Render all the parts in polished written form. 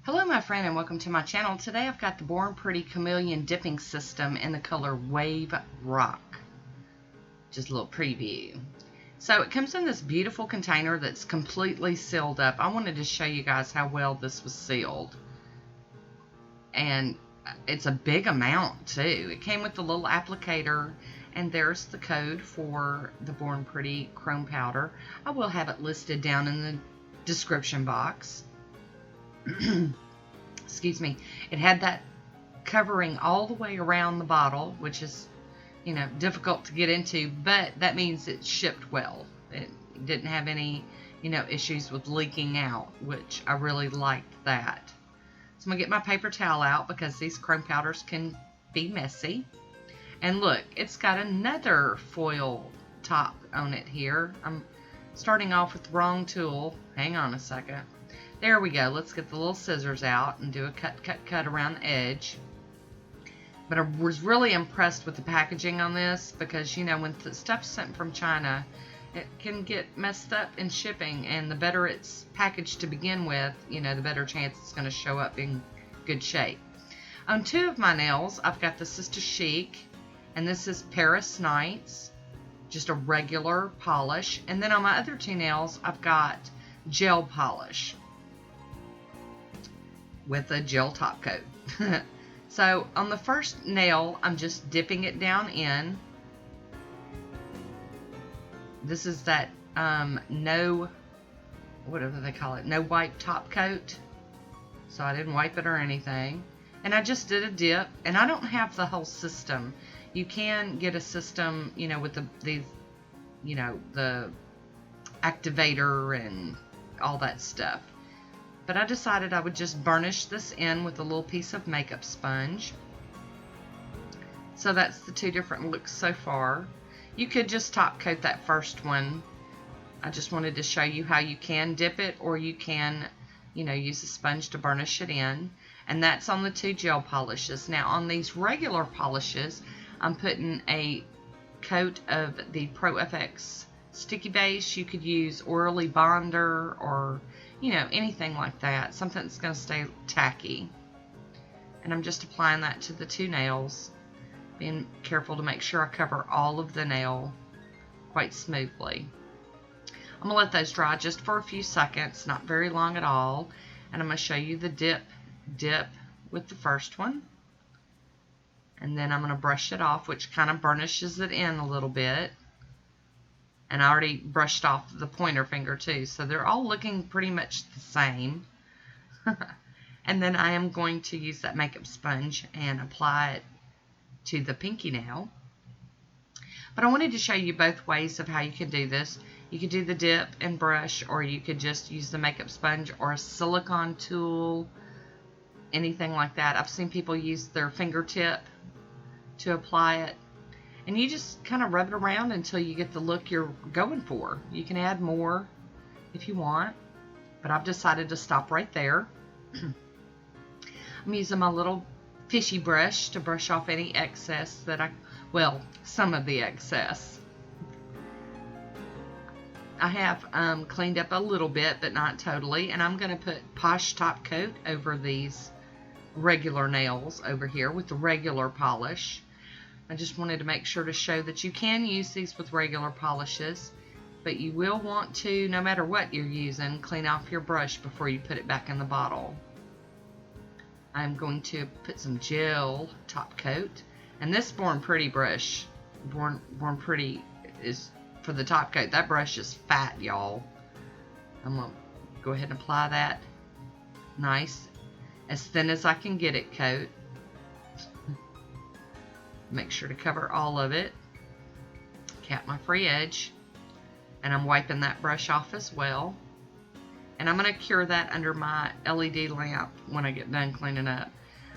Hello my friend and welcome to my channel. Today I've got the Born Pretty Chameleon dipping system in the color Wave Rock. Just a little preview. So it comes in this beautiful container that's completely sealed up. I wanted to show you guys how well this was sealed. And it's a big amount too. It came with the little applicator and there's the code for the Born Pretty Chrome Powder. I will have it listed down in the description box. Excuse me. It had that covering all the way around the bottle, which is, difficult to get into, but that means it shipped well. It didn't have any, issues with leaking out, which I really liked that. So I'm going to get my paper towel out because these chrome powders can be messy. And look, it's got another foil top on it here. I'm starting off with the wrong tool. Hang on a second. There we go. Let's get the little scissors out and do a cut around the edge. But I was really impressed with the packaging on this because, when the stuff's sent from China, it can get messed up in shipping. And the better it's packaged to begin with, the better chance it's going to show up in good shape. On two of my nails, I've got the Sister Chic, and this is Paris Nights, just a regular polish. And then on my other two nails, I've got gel polish with a gel top coat. So on the first nail, I'm just dipping it down in. This is that no wipe top coat. So I didn't wipe it or anything. And I just did a dip, and I don't have the whole system. You can get a system, with the activator and all that stuff. But I decided I would just burnish this in with a little piece of makeup sponge. So that's the two different looks so far. You could just top coat that first one. I just wanted to show you how you can dip it, or you can, use a sponge to burnish it in. And that's on the two gel polishes. Now on these regular polishes, I'm putting a coat of the Pro FX sticky base. You could use Orally Bonder or anything like that. Something that's going to stay tacky. And I'm just applying that to the two nails. Being careful to make sure I cover all of the nail quite smoothly. I'm going to let those dry just for a few seconds, not very long at all. And I'm going to show you the dip with the first one. And then I'm going to brush it off, which kind of burnishes it in a little bit. And I already brushed off the pointer finger too. So they're all looking pretty much the same. And then I am going to use that makeup sponge and apply it to the pinky nail. But I wanted to show you both ways of how you can do this. You could do the dip and brush, or you could just use the makeup sponge or a silicone tool, anything like that. I've seen people use their fingertip to apply it. And you just kind of rub it around until you get the look you're going for. You can add more if you want, but I've decided to stop right there. I'm using my little fishy brush to brush off any excess some of the excess. I have cleaned up a little bit, but not totally, and I'm going to put Poshe top coat over these regular nails over here with the regular polish. I just wanted to make sure to show that you can use these with regular polishes, but you will want to, no matter what you're using, clean off your brush before you put it back in the bottle. I'm going to put some gel top coat, and this Born Pretty brush, Born Pretty is for the top coat. That brush is fat, y'all. I'm going to go ahead and apply that nice, as thin as I can get it coat. Make sure to cover all of it. Cap my free edge. And I'm wiping that brush off as well. And I'm going to cure that under my LED lamp when I get done cleaning up.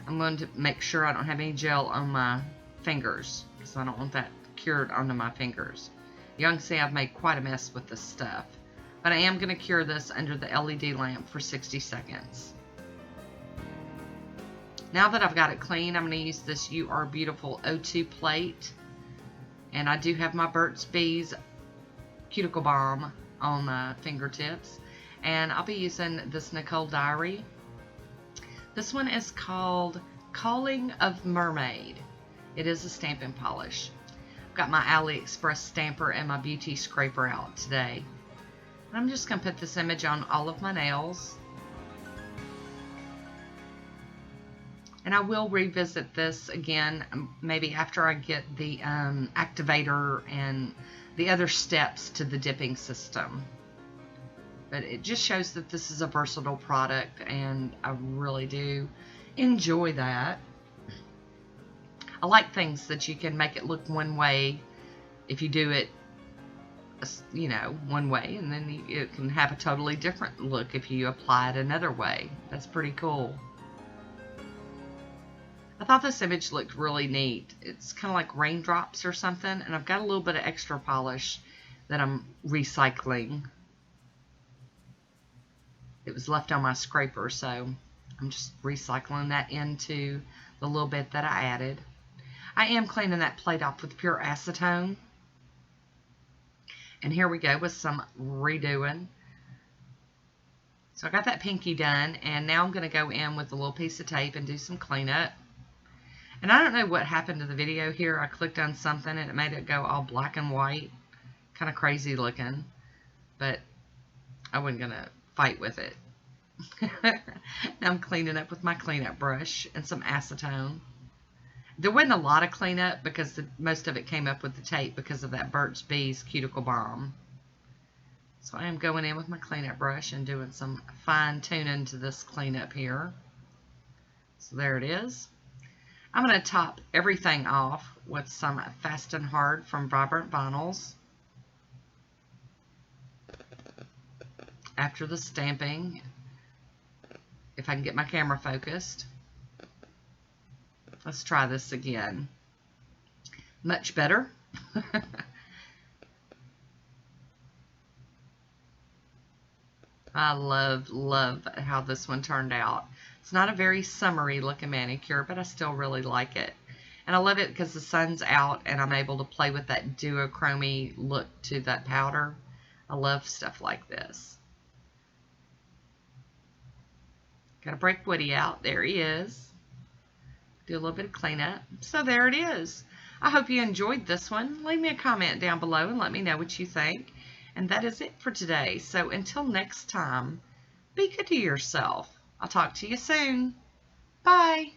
I'm going to make sure I don't have any gel on my fingers, because I don't want that cured onto my fingers. You can see I've made quite a mess with this stuff. But I am going to cure this under the LED lamp for 60 seconds. Now that I've got it clean, I'm going to use this You Are Beautiful O2 plate. And I do have my Burt's Bees Cuticle Balm on the fingertips. And I'll be using this Nicole Diary This one is called Calling of Mermaid. It is a stamping polish. I've got my AliExpress stamper and my beauty scraper out today. I'm just going to put this image on all of my nails. And I will revisit this again, maybe after I get the activator and the other steps to the dipping system. But it just shows that this is a versatile product, and I really do enjoy that. I like things that you can make it look one way if you do it, you know, one way, and then it can have a totally different look if you apply it another way. That's pretty cool. I thought this image looked really neat. It's kind of like raindrops or something, and I've got a little bit of extra polish that I'm recycling. It was left on my scraper, so I'm just recycling that into the little bit that I added. I am cleaning that plate off with pure acetone. And here we go with some redoing. So I got that pinky done, and now I'm going to go in with a little piece of tape and do some cleanup. And I don't know what happened to the video here. I clicked on something and it made it go all black and white. Kind of crazy looking. But I wasn't going to fight with it. Now I'm cleaning up with my cleanup brush and some acetone. There wasn't a lot of cleanup because most of it came up with the tape because of that Burt's Bees Cuticle Balm. So I am going in with my cleanup brush and doing some fine tuning to this cleanup here. So there it is. I'm going to top everything off with some Fast and Hard from Vibrant Vinyls. After the stamping, if I can get my camera focused. Let's try this again. Much better. I love how this one turned out. It's not a very summery looking manicure, but I still really like it. And I love it because the sun's out and I'm able to play with that duochrome look to that powder. I love stuff like this. Gotta break Woody out. There he is. Do a little bit of cleanup. So there it is. I hope you enjoyed this one. Leave me a comment down below and let me know what you think. And that is it for today. So until next time, be good to yourself. I'll talk to you soon. Bye.